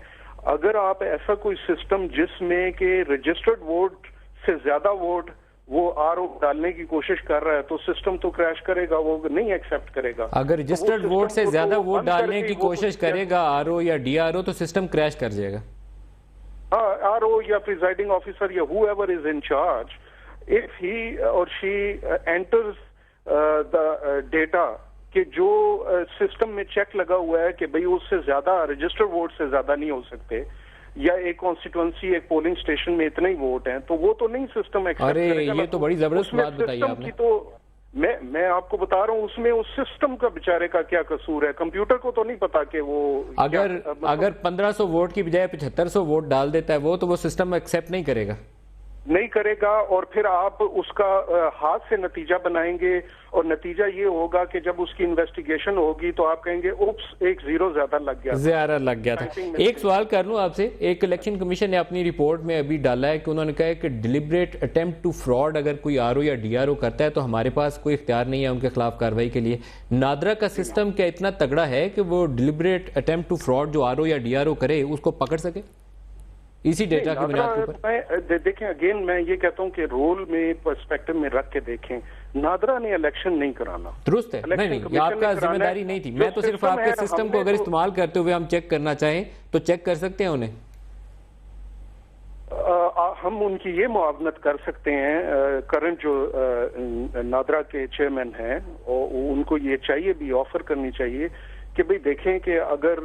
अगर आप ऐसा कोई सिस्टम जिसमें कि रजिस्टर्ड वोट से ज्यादा वोट वो आरओ डालने की कोशिश कर रहा है, तो सिस्टम तो क्रैश करेगा, वो नहीं एक्सेप्ट करेगा। अगर रजिस्टर्ड वोट से ज्यादा वोट डालने की कोशिश करेगा आरओ या डीआरओ, तो सिस्टम क्रैश कर जाएगा। आरओ या प्रिजाइडिंग ऑफिसर या whoever is in charge, if he or she enters the data कि जो सिस्टम में चेक लगा हुआ है कि भाई उससे ज्यादा रजिस्टर्ड वोट से ज्यादा नहीं हो सकते, या एक कॉन्स्टिट्यूएंसी एक पोलिंग स्टेशन में इतने ही वोट हैं, तो वो तो नहीं सिस्टम एक्सेप्ट करेगा। अरे ये तो बड़ी जबरदस्त बात बताई आपने। तो मैं आपको बता रहा हूँ उसमें उस सिस्टम का बेचारे का क्या कसूर है। कंप्यूटर को तो नहीं पता कि वो अगर 1500 वोट की बजाय 7500 वोट डाल देता है वो सिस्टम एक्सेप्ट नहीं करेगा, और फिर आप उसका हाथ से नतीजा बनाएंगे, और नतीजा ये होगा कि जब उसकी इन्वेस्टिगेशन होगी तो आप कहेंगे उप्स, एक 0 ज्यादा लग गया था। एक सवाल कर लूं आपसे। एक इलेक्शन कमीशन ने अपनी रिपोर्ट में अभी डाला है कि उन्होंने कहा है कि डिलिबरेट अटेम्प्ट टू फ्रॉड अगर कोई आरओ या डीआरओ करता है तो हमारे पास कोई इख्तियार नहीं है उनके खिलाफ कार्रवाई के लिए। नादरा का सिस्टम क्या इतना तगड़ा है कि वो डिलिबरेट अटेम्प्ट टू फ्रॉड जो आरओ या डीआरओ करे उसको पकड़ सके इसी डेटा की बुनियाद के ऊपर? देखें, अगेन मैं ये कहता हूँ कि रोल में पर्सपेक्टिव में रख के देखें, नादरा ने इलेक्शन नहीं कराना। दुरुस्त है, नहीं ये आपका जिम्मेदारी नहीं थी। मैं तो सिर्फ आपके सिस्टम को अगर इस्तेमाल करते हुए हम चेक करना चाहें तो चेक कर सकते हैं उन्हें। हम उनकी ये मुआवनत कर सकते हैं, करंट जो नादरा के चेयरमैन हैं, और उनको ये चाहिए भी, ऑफर करनी चाहिए कि भाई देखें कि अगर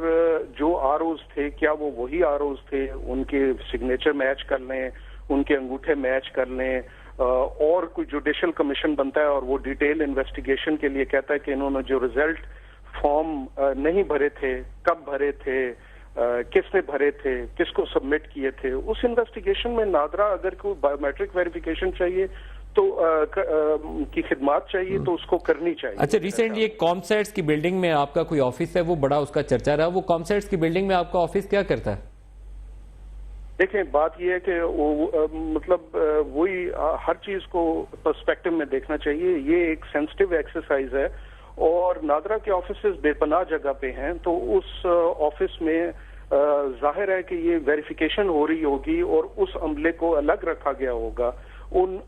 जो आरओज थे क्या वो वही आरओज थे, उनके सिग्नेचर मैच कर लें, उनके अंगूठे मैच कर लें, और कोई जुडिशियल कमीशन बनता है और वो डिटेल इन्वेस्टिगेशन के लिए कहता है कि इन्होंने जो रिजल्ट फॉर्म नहीं भरे थे, कब भरे थे, किसने भरे थे, किसको सबमिट किए थे, उस इन्वेस्टिगेशन में नादरा अगर कोई बायोमेट्रिक वेरिफिकेशन चाहिए तो की खिदमत चाहिए तो उसको करनी चाहिए। अच्छा, रिसेंटली एक कॉमसेट्स की बिल्डिंग में आपका कोई ऑफिस है, वो बड़ा उसका चर्चा रहा, वो कॉमसेट्स की बिल्डिंग में आपका ऑफिस क्या करता है? देखें, बात यह है कि मतलब वही हर चीज को पर्सपेक्टिव में देखना चाहिए। ये एक सेंसिटिव एक्सरसाइज है और नादरा के ऑफिसेज बेपनाह जगह पे हैं, तो उस ऑफिस में जाहिर है कि ये वेरिफिकेशन हो रही होगी और उस अमले को अलग रखा गया होगा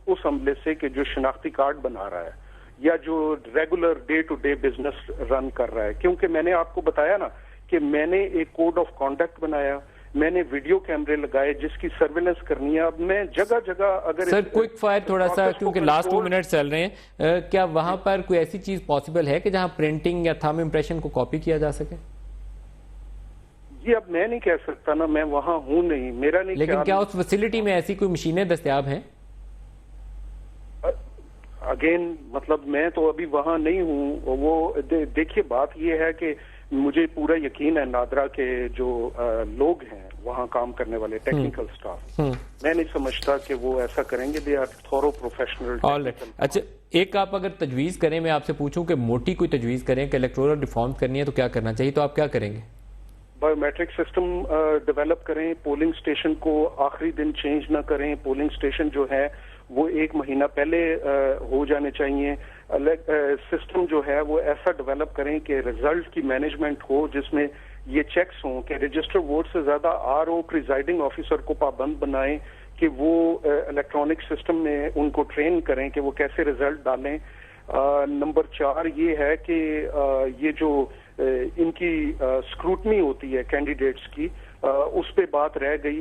उस अमले से कि जो शनाख्ती कार्ड बना रहा है या जो regular day to day business run कर रहा है। क्योंकि मैंने आपको बताया ना कि मैंने एक कोड ऑफ कॉन्डक्ट बनाया, मैंने वीडियो कैमरे लगाए जिसकी सर्वेलेंस करनी है। अब मैं जगह जगह अगर सर क्विक फायर थोड़ा सा, क्योंकि लास्ट 2 मिनट चल रहे हैं, क्या वहां पर कोई ऐसी चीज पॉसिबल है कि जहां प्रिंटिंग या थंब इंप्रेशन को कॉपी किया जा सके? ये अब मैं नहीं कह सकता ना, मैं वहां हूं नहीं, मेरा नहीं। लेकिन क्या उस फैसिलिटी में ऐसी कोई मशीनें दस्तयाब हैं? अगेन मतलब मैं तो अभी वहां नहीं हूं। वो देखिए बात ये है कि मुझे पूरा यकीन है नादरा के जो लोग हैं वहां काम करने वाले टेक्निकल स्टाफ, मैं नहीं समझता कि वो ऐसा करेंगे। They are thorough professional. अच्छा, एक आप अगर तजवीज करें, मैं आपसे पूछूं कि मोटी कोई तजवीज करें कि इलेक्टोरल रिफॉर्म करनी है तो क्या करना चाहिए, तो आप क्या करेंगे? बायोमेट्रिक सिस्टम डेवलप करें, पोलिंग स्टेशन को आखिरी दिन चेंज ना करें, पोलिंग स्टेशन जो है वो 1 महीना पहले हो जाने चाहिए। सिस्टम जो है वो ऐसा डेवलप करें कि रिजल्ट की मैनेजमेंट हो, जिसमें ये चेक्स हों कि रजिस्टर वोट से ज्यादा आरओ प्रिजाइडिंग ऑफिसर को पाबंद बनाएं कि वो इलेक्ट्रॉनिक सिस्टम में उनको ट्रेन करें कि वो कैसे रिजल्ट डालें। नंबर 4 ये है कि ये जो इनकी स्क्रूटनी होती है कैंडिडेट्स की, उस पे बात रह गई।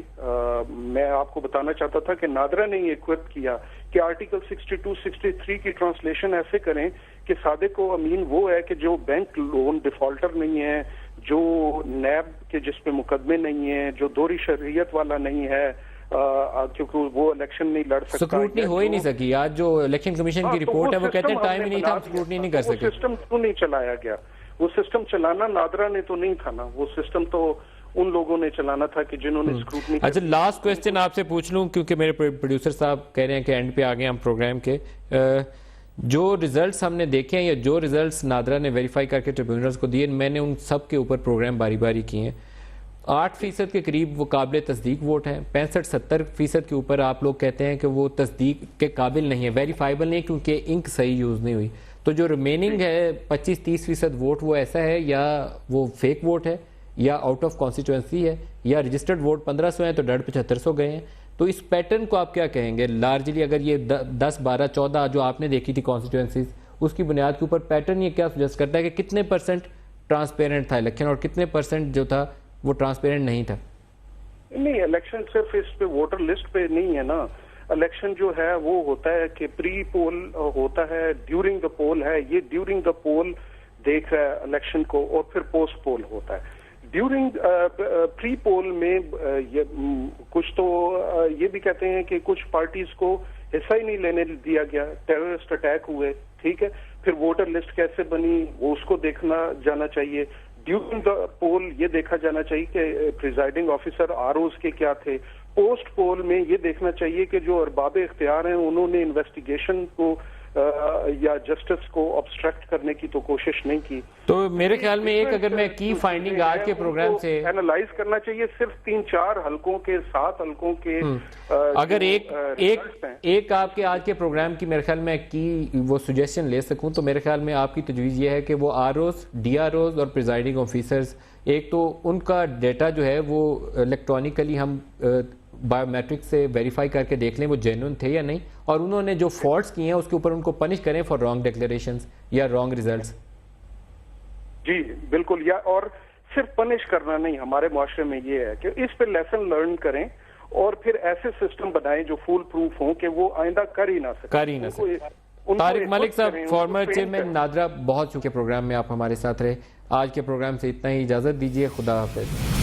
मैं आपको बताना चाहता था कि नादरा ने ये इक्विप किया कि आर्टिकल 62-63 की ट्रांसलेशन ऐसे करें कि सादिक को अमीन वो है कि जो बैंक लोन डिफॉल्टर नहीं है, जो नैब के जिस पे मुकदमे नहीं है, जो दोहरी शरीयत वाला नहीं है, क्योंकि वो इलेक्शन नहीं लड़ सकता। स्क्रूटनी हो ही नहीं सकी। आज जो इलेक्शन कमीशन की रिपोर्ट है वो कहते हैं टाइम ही नहीं था, स्क्रूटनी नहीं कर सके। सिस्टम क्यों नहीं चलाया गया? वो सिस्टम चलाना नादरा ने तो नहीं था ना, वो सिस्टम तो उन लोगों ने चलाना था कि जिन्होंने स्क्रूटनी। अच्छा, लास्ट क्वेश्चन आपसे पूछ लूं, क्योंकि मेरे प्रोड्यूसर साहब कह रहे हैं कि एंड पे आ गए हम प्रोग्राम के। जो रिजल्ट्स हमने देखे हैं या जो रिजल्ट्स नादरा ने वेरीफाई करके ट्रिब्यूनल्स को दिए, मैंने उन सब के ऊपर प्रोग्राम बारी बारी किए हैं। 8% के करीब वो काबिल तस्दीक वोट हैं, 65-70% के ऊपर आप लोग कहते हैं कि वो तस्दीक के काबिल नहीं है, वेरीफाइबल नहीं, क्योंकि इंक सही यूज़ नहीं हुई। तो जो रिमेनिंग है 25-30% वोट, वो ऐसा है या वो फेक वोट है या आउट ऑफ कॉन्स्टिट्यूंसी है या रजिस्टर्ड वोट 1500 हैं तो 7500 गए हैं। तो इस पैटर्न को आप क्या कहेंगे लार्जली? अगर ये 10, 12, 14 जो आपने देखी थी कॉन्स्टिट्यूंसीज, उसकी बुनियाद के ऊपर पैटर्न ये क्या सजेस्ट करता है कि कितने % ट्रांसपेरेंट था इलेक्शन और कितने % जो था वो ट्रांसपेरेंट नहीं था? नहीं, इलेक्शन सिर्फ इस पे वोटर लिस्ट पे नहीं है ना। इलेक्शन जो है वो होता है कि प्री पोल होता है, ड्यूरिंग द पोल है, ये ड्यूरिंग द पोल देख रहा है इलेक्शन को, और फिर पोस्ट पोल होता है। ड्यूरिंग प्री पोल में कुछ तो ये भी कहते हैं कि कुछ पार्टीज को हिस्सा ही नहीं लेने दिया गया, टेररिस्ट अटैक हुए, ठीक है। फिर वोटर लिस्ट कैसे बनी वो उसको देखना जाना चाहिए। ड्यूरिंग द पोल ये देखा जाना चाहिए कि प्रिजाइडिंग ऑफिसर आरओज के क्या थे। पोस्ट पोल में ये देखना चाहिए कि जो अरबाब इख्तियार हैं उन्होंने इन्वेस्टिगेशन को या जस्टिस को ऑब्स्ट्रक्ट करने की तो कोशिश नहीं की। तो मेरे ख्याल में एक अगर मैं की फाइंडिंग आज के प्रोग्राम से एनालाइज करना चाहिए, सिर्फ 3-4 हलकों के 7 हलकों के अगर एक आपके आज के प्रोग्राम की मेरे ख्याल में की वो सुजेशन ले सकूं तो मेरे ख्याल में आपकी तजवीज़ ये है कि वो आरओज, डीआरओज और प्रिजाइडिंग ऑफिसर्स, एक तो उनका डेटा जो है वो इलेक्ट्रॉनिकली हम बायोमेट्रिक से वेरीफाई करके देख लें वो जेन्युइन थे या नहीं, और उन्होंने जो फॉल्ट्स किए हैं उसके ऊपर उनको पनिश करें फॉर रॉन्ग डिक्लेरेशंस या रॉन्ग रिजल्ट्स। जी बिल्कुल, या और सिर्फ पनिश करना नहीं, हमारे मुआशरे में ये है कि इस पे लेसन लर्न करें और फिर ऐसे सिस्टम बनाएं जो फुल प्रूफ हों कि वो आइंदा कर ही ना सके। तारिक मलिक साहब, फॉर्मर चेयरमैन नादरा, बहुत चुके प्रोग्राम में आप हमारे साथ रहे। आज के प्रोग्राम से इतना ही, इजाजत दीजिए, खुदा हाफिज।